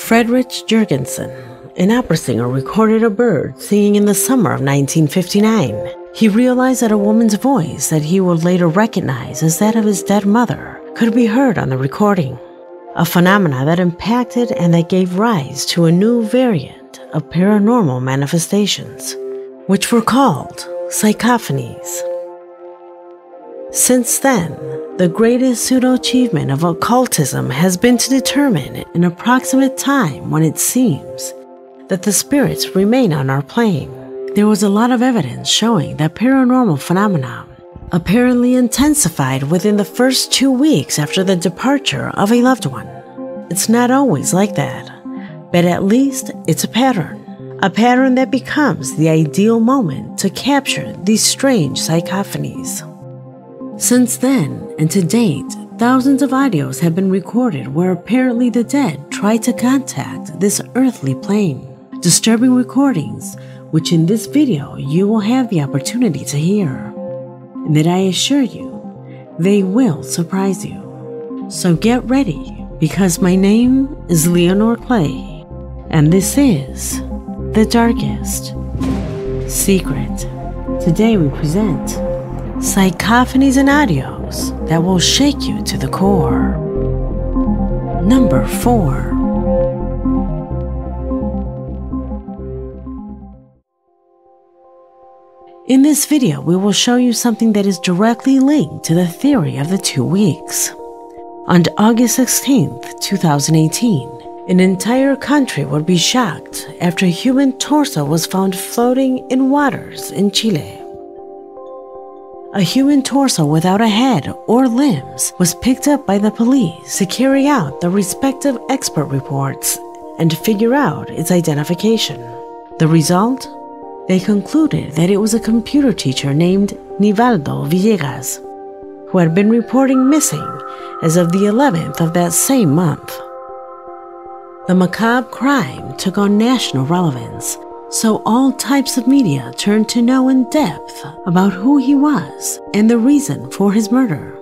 Friedrich Jürgenson, an opera singer, recorded a bird singing in the summer of 1959. He realized that a woman's voice that he would later recognize as that of his dead mother could be heard on the recording, a phenomena that impacted and that gave rise to a new variant of paranormal manifestations, which were called psychophonies. Since then, the greatest pseudo-achievement of occultism has been to determine an approximate time when it seems that the spirits remain on our plane. There was a lot of evidence showing that paranormal phenomena apparently intensified within the first 2 weeks after the departure of a loved one. It's not always like that, but at least it's a pattern that becomes the ideal moment to capture these strange psychophonies. Since then, and to date, thousands of audios have been recorded where apparently the dead try to contact this earthly plane. Disturbing recordings, which in this video you will have the opportunity to hear, and that I assure you, they will surprise you. So get ready, because my name is Leonore Clay, and this is The Darkest Secret. Today we present Psychophonies and audios that will shake you to the core. Number 4. In this video, we will show you something that is directly linked to the theory of the 2 weeks. On August 16th, 2018, an entire country would be shocked after a human torso was found floating in waters in Chile. A human torso without a head or limbs was picked up by the police to carry out the respective expert reports and figure out its identification. The result? They concluded that it was a computer teacher named Nivaldo Villegas, who had been reporting missing as of the 11th of that same month. The macabre crime took on national relevance, so all types of media turned to know in depth about who he was and the reason for his murder.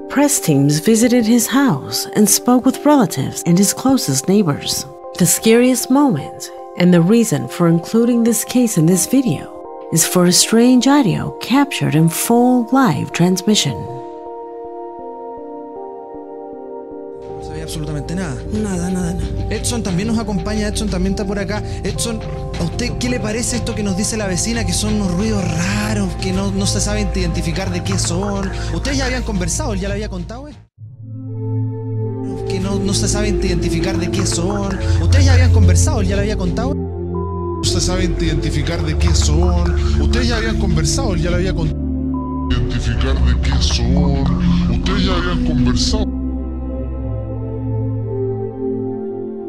Press teams visited his house and spoke with relatives and his closest neighbors. The scariest moment, and the reason for including this case in this video, is for a strange audio captured in full live transmission. No sabía absolutamente nada. Nada. Edson también nos acompaña, Edson también está por acá. Edson, ¿a usted qué le parece esto que nos dice la vecina, que son unos ruidos raros, que no se sabe identificar de qué son? ¿Ustedes ya habían conversado? ¿Él ya le había contado esto? Que no se sabe identificar de qué son. ¿Ustedes ya habían conversado? ¿Él ya le había contado? No se sabe identificar de qué son. ¿Ustedes ya habían conversado? ¿Él ya le había contado? Identificar de qué son. ¿Ustedes ya habían conversado?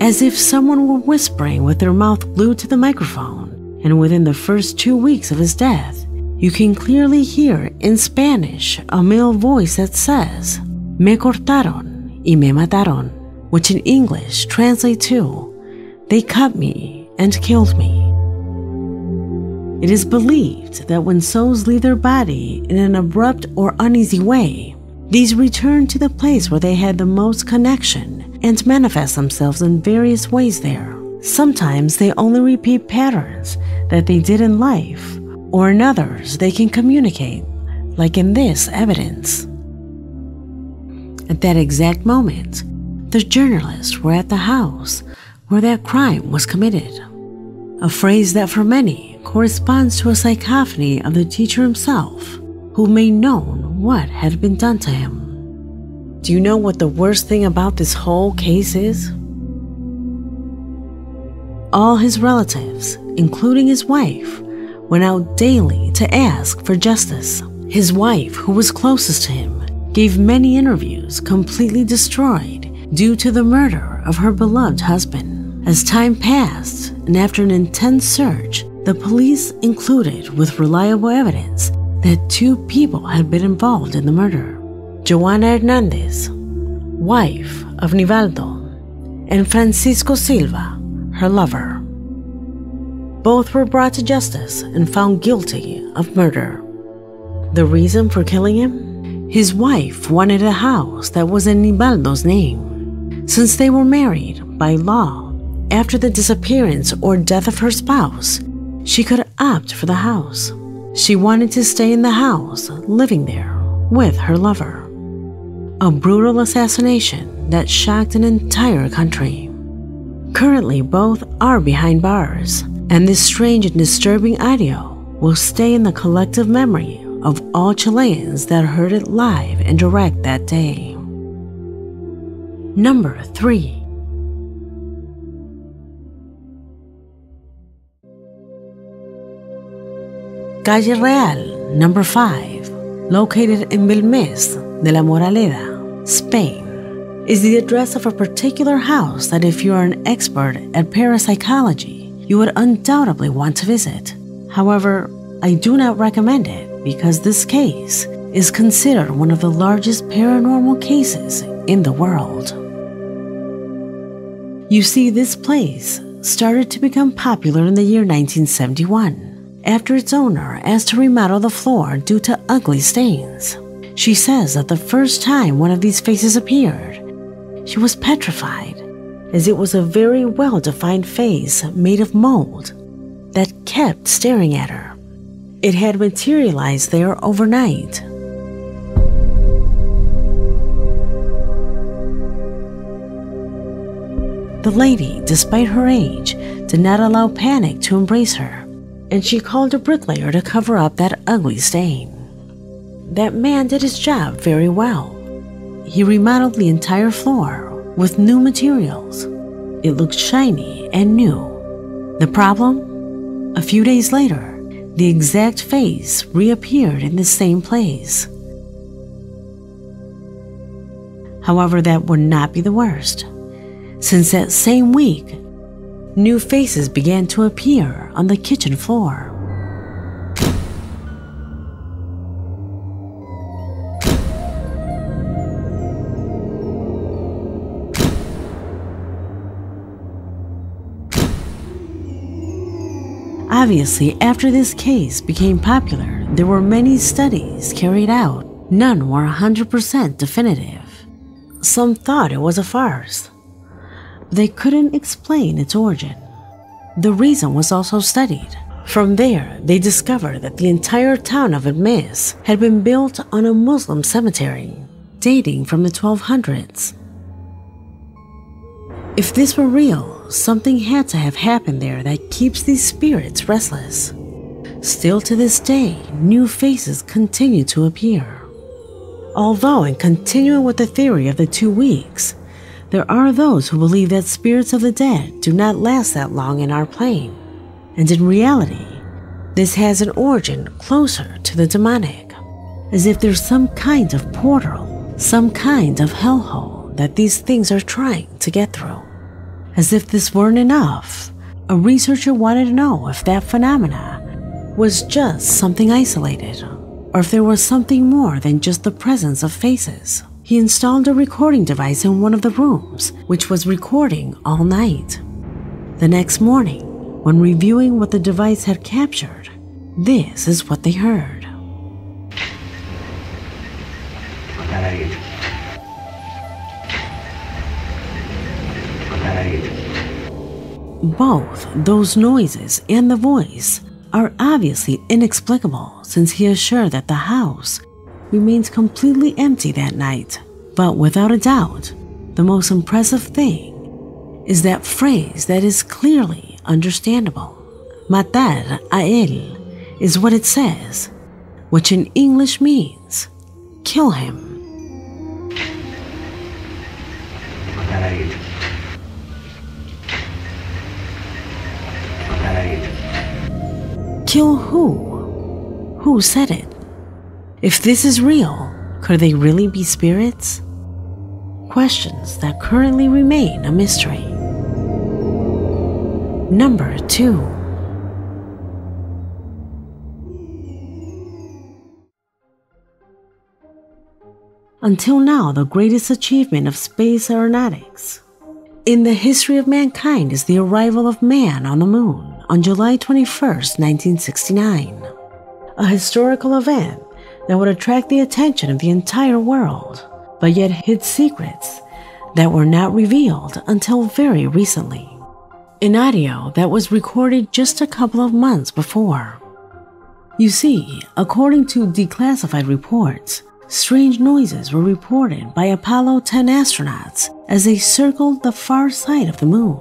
As if someone were whispering with their mouth glued to the microphone, and within the first 2 weeks of his death, you can clearly hear in Spanish a male voice that says, "Me cortaron y me mataron," which in English translates to, "They cut me and killed me." It is believed that when souls leave their body in an abrupt or uneasy way, these return to the place where they had the most connection and manifest themselves in various ways there. Sometimes they only repeat patterns that they did in life, or in others they can communicate, like in this evidence. At that exact moment, the journalists were at the house where that crime was committed, a phrase that for many corresponds to a psychophony of the teacher himself, who made known what had been done to him. Do you know what the worst thing about this whole case is? All his relatives, including his wife, went out daily to ask for justice. His wife, who was closest to him, gave many interviews completely destroyed due to the murder of her beloved husband. As time passed, and after an intense search, the police included with reliable evidence that 2 people had been involved in the murder: Joana Hernandez, wife of Nivaldo, and Francisco Silva, her lover. Both were brought to justice and found guilty of murder. The reason for killing him? His wife wanted a house that was in Nivaldo's name. Since they were married by law, after the disappearance or death of her spouse, she could opt for the house. She wanted to stay in the house, living there with her lover. A brutal assassination that shocked an entire country. Currently, both are behind bars, and this strange and disturbing audio will stay in the collective memory of all Chileans that heard it live and direct that day. Number 3. Calle Real, number 5, located in Belmez de la Moraleda, Spain, is the address of a particular house that if you are an expert at parapsychology, you would undoubtedly want to visit. However, I do not recommend it because this case is considered one of the largest paranormal cases in the world. You see, this place started to become popular in the year 1971 after its owner asked to remodel the floor due to ugly stains. She says that the first time one of these faces appeared, she was petrified, as it was a very well-defined face made of mold that kept staring at her. It had materialized there overnight. The lady, despite her age, did not allow panic to embrace her, and she called a bricklayer to cover up that ugly stain. That man did his job very well. He remodeled the entire floor with new materials. It looked shiny and new. The problem? A few days later, the exact face reappeared in the same place. However, that would not be the worst, since that same week, new faces began to appear on the kitchen floor. Obviously, after this case became popular, there were many studies carried out. None were 100% definitive. Some thought it was a farce. They couldn't explain its origin. The reason was also studied. From there, they discovered that the entire town of Belmez had been built on a Muslim cemetery, dating from the 1200s. If this were real, something had to have happened there that keeps these spirits restless. Still to this day, new faces continue to appear. Although, in continuing with the theory of the 2 weeks, there are those who believe that spirits of the dead do not last that long in our plane, and in reality, this has an origin closer to the demonic, as if there's some kind of portal, some kind of hellhole that these things are trying to get through. As if this weren't enough, a researcher wanted to know if that phenomena was just something isolated, or if there was something more than just the presence of faces. He installed a recording device in one of the rooms, which was recording all night. The next morning, when reviewing what the device had captured, this is what they heard. Both those noises and the voice are obviously inexplicable, since he is sure that the house remains completely empty that night. But without a doubt, the most impressive thing is that phrase that is clearly understandable. Matar a él is what it says, which in English means kill him. Kill who? Who said it? If this is real, could they really be spirits? Questions that currently remain a mystery. Number 2. Until now, the greatest achievement of space aeronautics in the history of mankind is the arrival of man on the moon on July 21st, 1969, a historical event that would attract the attention of the entire world, but yet hid secrets that were not revealed until very recently. an audio that was recorded just a couple of months before. You see, according to declassified reports, strange noises were reported by Apollo 10 astronauts as they circled the far side of the moon.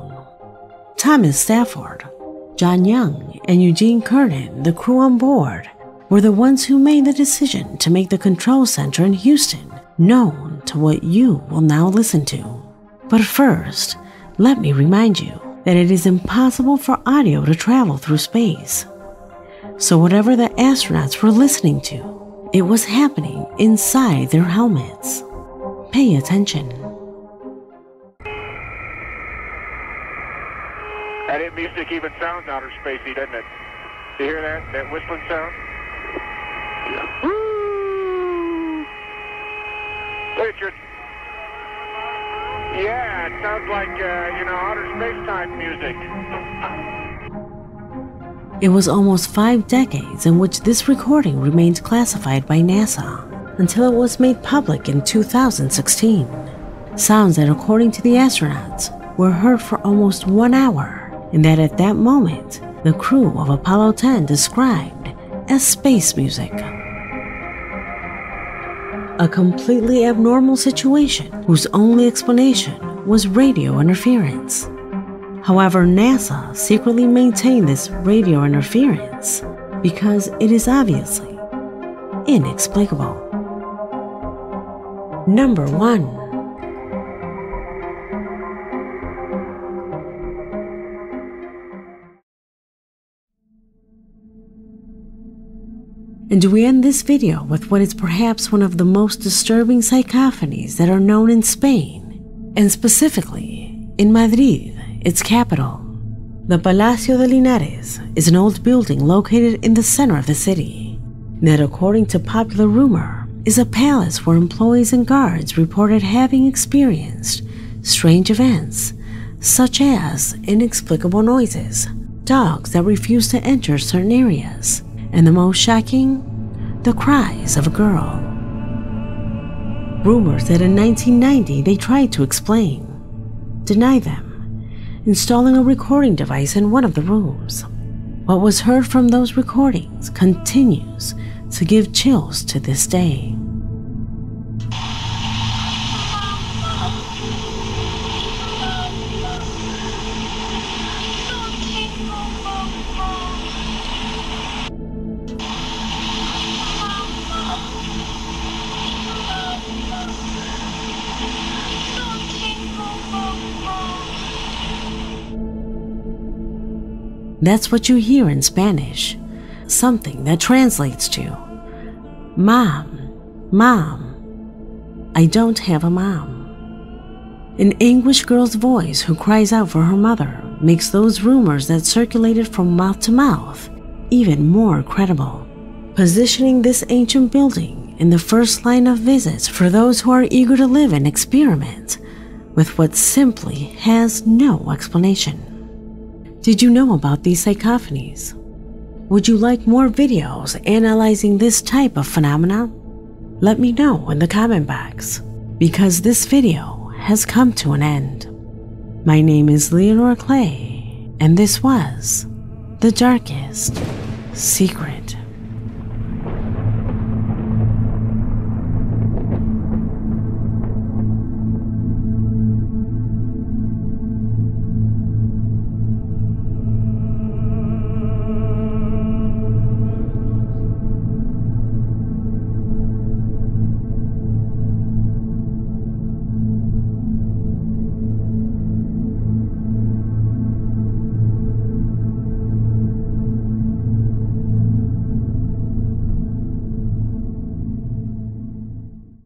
Thomas Stafford, John Young, and Eugene Kernan, the crew on board, were the ones who made the decision to make the control center in Houston known to what you will now listen to. But first, let me remind you that it is impossible for audio to travel through space. So whatever the astronauts were listening to, it was happening inside their helmets. Pay attention. That music even sounds outer spacey, doesn't it? You hear that? That whistling sound? Yeah. Woo! Richard. Yeah, it sounds like, outer space-time music. It was almost 5 decades in which this recording remained classified by NASA until it was made public in 2016. Sounds that, according to the astronauts, were heard for almost 1 hour, and that at that moment, the crew of Apollo 10 described as space music. A completely abnormal situation whose only explanation was radio interference. However, NASA secretly maintained this radio interference because it is obviously inexplicable. Number 1. And we end this video with what is perhaps one of the most disturbing psychophonies that are known in Spain, and specifically in Madrid, its capital. The Palacio de Linares is an old building located in the center of the city that, according to popular rumor, is a palace where employees and guards reported having experienced strange events, such as inexplicable noises, dogs that refuse to enter certain areas, and the most shocking, the cries of a girl. Rumors that in 1990 they tried to explain, deny them, installing a recording device in one of the rooms. What was heard from those recordings continues to give chills to this day. That's what you hear in Spanish, something that translates to, "Mom, Mom, I don't have a mom." An English girl's voice who cries out for her mother makes those rumors that circulated from mouth to mouth even more credible, positioning this ancient building in the first line of visits for those who are eager to live and experiment with what simply has no explanation. Did you know about these psychophonies? Would you like more videos analyzing this type of phenomena? Let me know in the comment box, because this video has come to an end. My name is Leonore Clay, and this was The Darkest Secret.